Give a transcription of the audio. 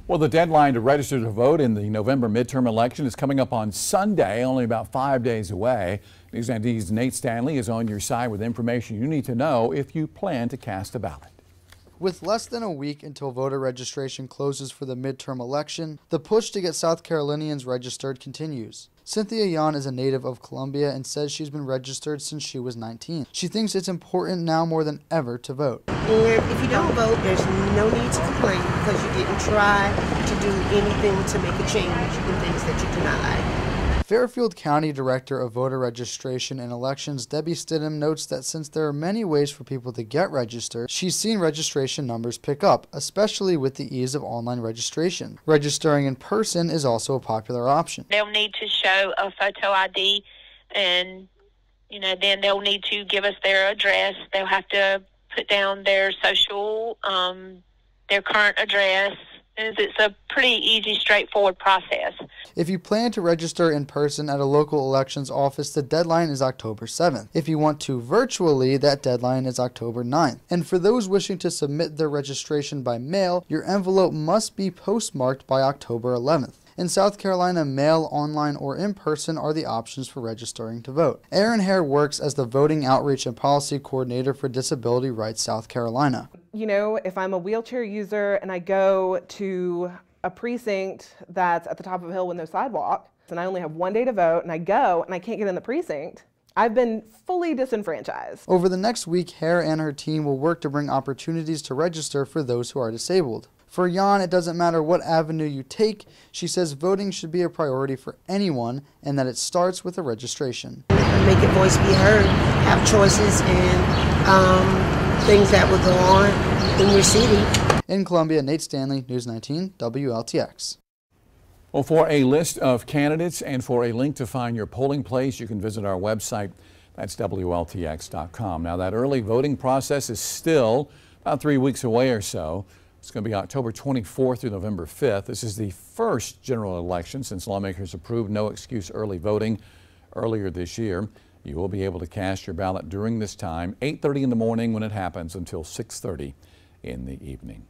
Well, the deadline to register to vote in the November midterm election is coming up on Sunday, only about 5 days away. News 19's Nate Stanley is on your side with information you need to know if you plan to cast a ballot. With less than a week until voter registration closes for the midterm election, the push to get South Carolinians registered continues. Cynthia Yan is a native of Columbia and says she's been registered since she was 19. She thinks it's important now more than ever to vote. And if you don't vote, there's no need to complain because you didn't try to do anything to make a change in things that you do not like. Fairfield County Director of Voter Registration and Elections, Debbie Stidham, notes that since there are many ways for people to get registered, she's seen registration numbers pick up, especially with the ease of online registration. Registering in person is also a popular option. They'll need to show a photo ID, and then they'll need to give us their address. They'll have to put down their social, their current address. It's a pretty easy, straightforward process. If you plan to register in person at a local elections office, the deadline is October 7th. If you want to virtually, that deadline is October 9th. And for those wishing to submit their registration by mail, your envelope must be postmarked by October 11th. In South Carolina, mail, online, or in person are the options for registering to vote. Erin Hare works as the Voting Outreach and Policy Coordinator for Disability Rights South Carolina. You know, if I'm a wheelchair user and I go to a precinct that's at the top of a hill with no sidewalk, and I only have one day to vote, and I go and I can't get in the precinct, I've been fully disenfranchised. Over the next week, Hare and her team will work to bring opportunities to register for those who are disabled. For Yan, it doesn't matter what avenue you take. She says voting should be a priority for anyone and that it starts with a registration. Make your voice be heard, have choices and things that will go on in your city. In Columbia, Nate Stanley, News 19, WLTX. Well, for a list of candidates and for a link to find your polling place, you can visit our website. That's WLTX.com. Now, that early voting process is still about 3 weeks away or so. It's going to be October 24th through November 5th. This is the first general election since lawmakers approved no-excuse early voting earlier this year. You will be able to cast your ballot during this time, 8:30 in the morning when it happens until 6:30 in the evening.